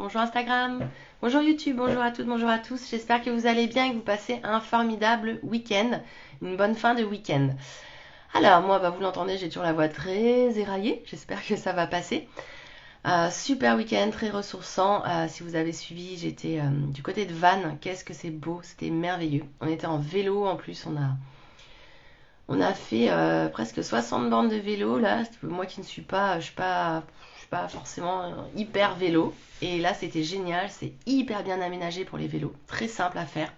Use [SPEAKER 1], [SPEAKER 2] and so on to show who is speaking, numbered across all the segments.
[SPEAKER 1] bonjour Instagram, bonjour YouTube, bonjour à toutes, bonjour à tous. J'espère que vous allez bien et que vous passez un formidable week-end, une bonne fin de week-end. Alors moi, vous l'entendez, j'ai toujours la voix très éraillée, j'espère que ça va passer. Super week-end, très ressourçant. Si vous avez suivi, j'étais du côté de Vannes. Qu'est-ce que c'est beau, c'était merveilleux. On était en vélo en plus, on a fait presque 60 bandes de vélo là. Moi qui ne suis pas, je suis pas forcément hyper vélo. Et là c'était génial, c'est hyper bien aménagé pour les vélos, très simple à faire.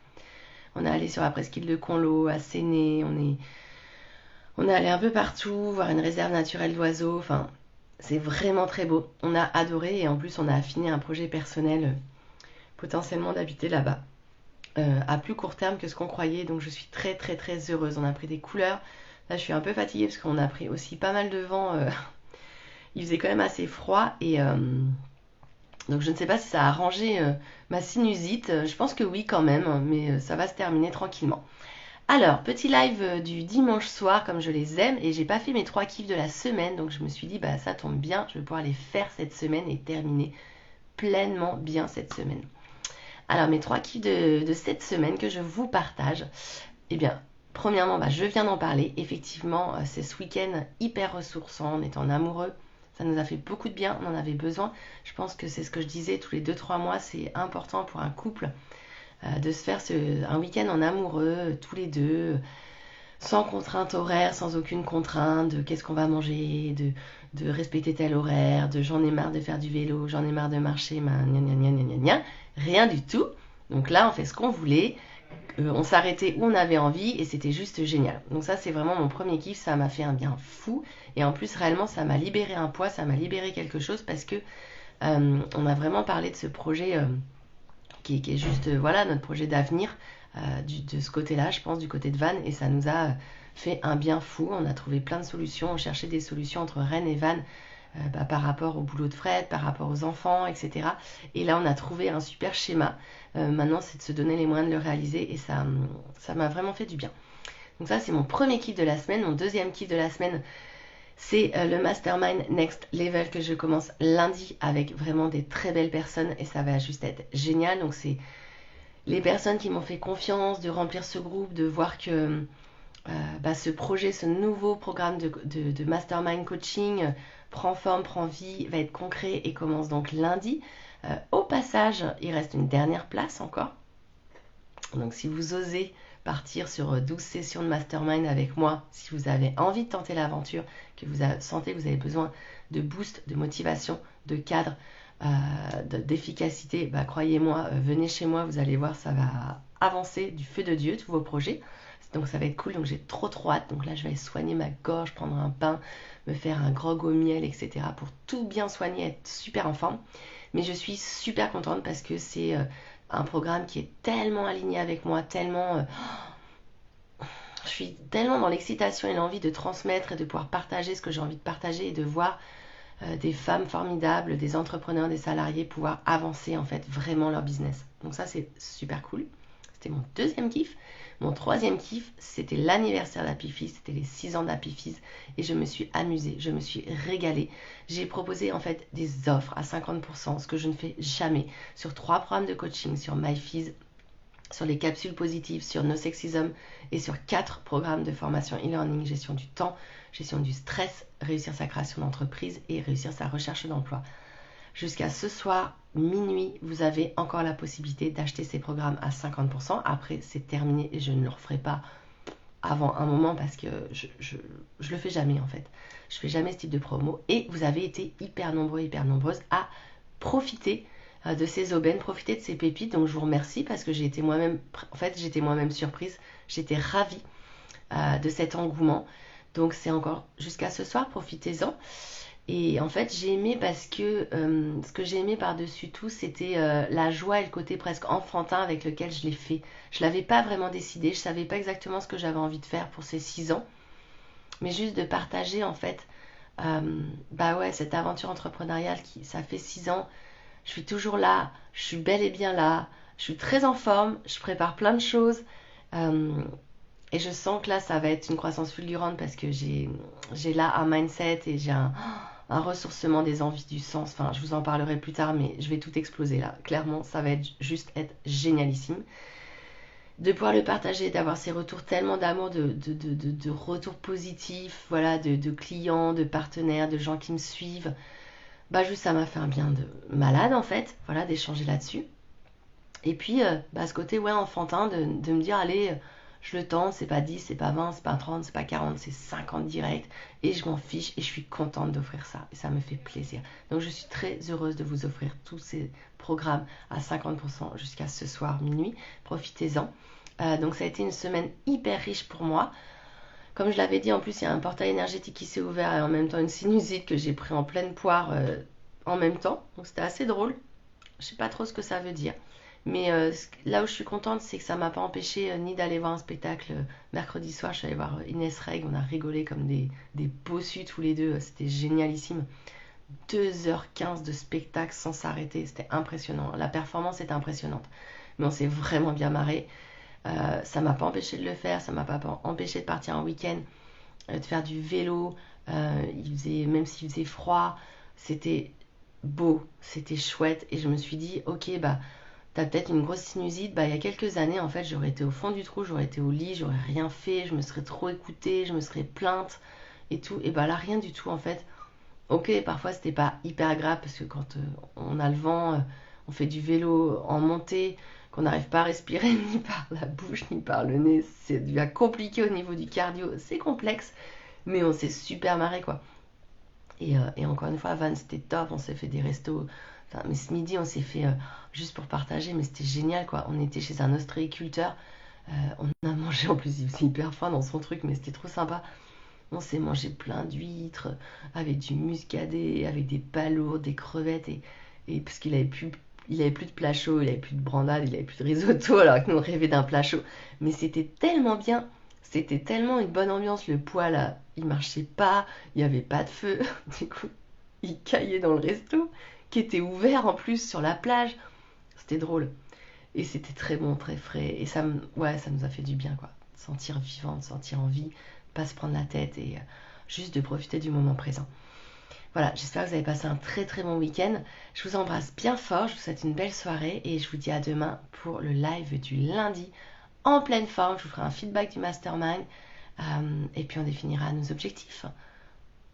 [SPEAKER 1] On est allé sur la presqu'île de Conlo, à Séné, on est allé un peu partout, voir une réserve naturelle d'oiseaux. Enfin, c'est vraiment très beau. On a adoré et en plus on a affiné un projet personnel potentiellement d'habiter là-bas. À plus court terme que ce qu'on croyait, donc je suis très très très heureuse. On a pris des couleurs. Là je suis un peu fatiguée parce qu'on a pris aussi pas mal de vent. Il faisait quand même assez froid et donc je ne sais pas si ça a arrangé ma sinusite. Je pense que oui quand même, mais ça va se terminer tranquillement. Alors, petit live du dimanche soir comme je les aime et j'ai pas fait mes 3 kiffs de la semaine, donc je me suis dit ça tombe bien, je vais pouvoir les faire cette semaine et terminer pleinement bien cette semaine. Alors mes 3 kiffs de cette semaine que je vous partage, eh bien premièrement je viens d'en parler, effectivement c'est ce week-end hyper ressourçant, on est en amoureux, ça nous a fait beaucoup de bien, on en avait besoin. Je pense que c'est ce que je disais, tous les 2-3 mois c'est important pour un couple de se faire un week-end en amoureux, tous les deux, sans contrainte horaire, sans aucune contrainte de qu'est-ce qu'on va manger, de respecter tel horaire, de j'en ai marre de faire du vélo, j'en ai marre de marcher, gna gna gna gna gna gna, rien du tout. Donc là, on fait ce qu'on voulait, on s'arrêtait où on avait envie et c'était juste génial. Donc ça, c'est vraiment mon premier kiff, ça m'a fait un bien fou et en plus, réellement, ça m'a libéré un poids, ça m'a libéré quelque chose parce que on a vraiment parlé de ce projet qui est juste voilà notre projet d'avenir de ce côté-là, je pense, du côté de Vannes, et ça nous a fait un bien fou. On a trouvé plein de solutions, on cherchait des solutions entre Rennes et Vannes par rapport au boulot de Fred, par rapport aux enfants, etc. Et là, on a trouvé un super schéma. Maintenant, c'est de se donner les moyens de le réaliser et ça m'a vraiment fait du bien. Donc ça, c'est mon premier kiff de la semaine. Mon deuxième kiff de la semaine, c'est le Mastermind Next Level que je commence lundi avec vraiment des très belles personnes et ça va juste être génial. Donc c'est les personnes qui m'ont fait confiance de remplir ce groupe, de voir que ce projet, ce nouveau programme de Mastermind Coaching prend forme, prend vie, va être concret et commence donc lundi. Au passage, il reste une dernière place encore. Donc si vous osez partir sur 12 sessions de mastermind avec moi, si vous avez envie de tenter l'aventure, que vous sentez que vous avez besoin de boost, de motivation, de cadre, d'efficacité, croyez-moi, venez chez moi, vous allez voir, ça va avancer du feu de Dieu, tous vos projets. Donc ça va être cool, donc j'ai trop hâte. Donc là je vais soigner ma gorge, prendre un bain, me faire un grog au miel, etc. pour tout bien soigner, être super en forme. Mais je suis super contente parce que c'est un programme qui est tellement aligné avec moi, tellement... je suis tellement dans l'excitation et l'envie de transmettre et de pouvoir partager ce que j'ai envie de partager et de voir des femmes formidables, des entrepreneurs, des salariés pouvoir avancer en fait vraiment leur business. Donc ça c'est super cool. C'était mon deuxième kiff. Mon troisième kiff, c'était l'anniversaire d'Happy c'était les 6 ans d'Happy et je me suis amusée, je me suis régalée. J'ai proposé en fait des offres à 50%, ce que je ne fais jamais, sur 3 programmes de coaching, sur MyFizz, sur les capsules positives, sur No Sexism et sur 4 programmes de formation e-learning, gestion du temps, gestion du stress, réussir sa création d'entreprise et réussir sa recherche d'emploi. Jusqu'à ce soir, minuit, vous avez encore la possibilité d'acheter ces programmes à 50%. Après, c'est terminé et je ne le referai pas avant un moment parce que je le fais jamais en fait. Je fais jamais ce type de promo et vous avez été hyper nombreux, hyper nombreuses à profiter de ces aubaines, profiter de ces pépites. Donc je vous remercie parce que j'étais moi-même surprise. J'étais ravie de cet engouement. Donc c'est encore jusqu'à ce soir, profitez-en. Et en fait, j'ai aimé parce que ce que j'ai aimé par-dessus tout, c'était la joie et le côté presque enfantin avec lequel je l'ai fait. Je l'avais pas vraiment décidé, je savais pas exactement ce que j'avais envie de faire pour ces 6 ans, mais juste de partager en fait, cette aventure entrepreneuriale ça fait 6 ans. Je suis toujours là, je suis bel et bien là, je suis très en forme, je prépare plein de choses. euh, et je sens que là, ça va être une croissance fulgurante parce que j'ai là un mindset et j'ai un ressourcement des envies, du sens. Enfin, je vous en parlerai plus tard, mais je vais tout exploser là. Clairement, ça va juste être génialissime. De pouvoir le partager, d'avoir ces retours tellement d'amour, de retours positifs, voilà, de clients, de partenaires, de gens qui me suivent. Bah juste ça m'a fait un bien de malade en fait, voilà, d'échanger là-dessus. Et puis ce côté ouais enfantin de me dire allez, je le tente, c'est pas 10, c'est pas 20, c'est pas 30, c'est pas 40, c'est 50 direct. Et je m'en fiche et je suis contente d'offrir ça. Et ça me fait plaisir. Donc je suis très heureuse de vous offrir tous ces programmes à 50% jusqu'à ce soir minuit. Profitez-en. Donc ça a été une semaine hyper riche pour moi. Comme je l'avais dit, en plus, il y a un portail énergétique qui s'est ouvert et en même temps une sinusite que j'ai pris en pleine poire en même temps. Donc c'était assez drôle. Je sais pas trop ce que ça veut dire. Mais là où je suis contente, c'est que ça m'a pas empêché ni d'aller voir un spectacle mercredi soir. Je suis allée voir Inès Reg, on a rigolé comme des bossus tous les deux. C'était génialissime. 2h15 de spectacle sans s'arrêter. C'était impressionnant. La performance était impressionnante. Mais on s'est vraiment bien marré. Ça m'a pas empêché de le faire, ça m'a pas empêché de partir en week-end, de faire du vélo, même s'il faisait froid, c'était beau, c'était chouette et je me suis dit ok bah t'as peut-être une grosse sinusite, bah il y a quelques années en fait j'aurais été au fond du trou, j'aurais été au lit, j'aurais rien fait, je me serais trop écoutée, je me serais plainte et tout, et bah là rien du tout en fait. Ok, parfois c'était pas hyper agréable parce que quand on a le vent, on fait du vélo en montée, qu'on n'arrive pas à respirer ni par la bouche ni par le nez, c'est devient compliqué au niveau du cardio, c'est complexe, mais on s'est super marré quoi. Et encore une fois, Van c'était top, on s'est fait des restos. Enfin, mais ce midi on s'est fait juste pour partager, mais c'était génial quoi. On était chez un ostréiculteur, on a mangé en plus, il faisait hyper faim dans son truc, mais c'était trop sympa. On s'est mangé plein d'huîtres, avec du muscadet, avec des palourdes, des crevettes, et parce il avait plus de plat chaud, il avait plus de brandade, il avait plus de risotto, alors que nous on rêvait d'un plat chaud. Mais c'était tellement bien, c'était tellement une bonne ambiance, le poêle, là, il marchait pas, il n'y avait pas de feu, du coup, il caillait dans le resto, qui était ouvert en plus sur la plage. C'était drôle. Et c'était très bon, très frais, et ouais, ça nous a fait du bien, quoi. De sentir vivant, de sentir en vie, pas se prendre la tête et juste de profiter du moment présent. Voilà, j'espère que vous avez passé un très très bon week-end. Je vous embrasse bien fort, je vous souhaite une belle soirée et je vous dis à demain pour le live du lundi en pleine forme. Je vous ferai un feedback du mastermind et puis on définira nos objectifs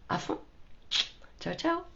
[SPEAKER 1] à fond. Ciao ciao.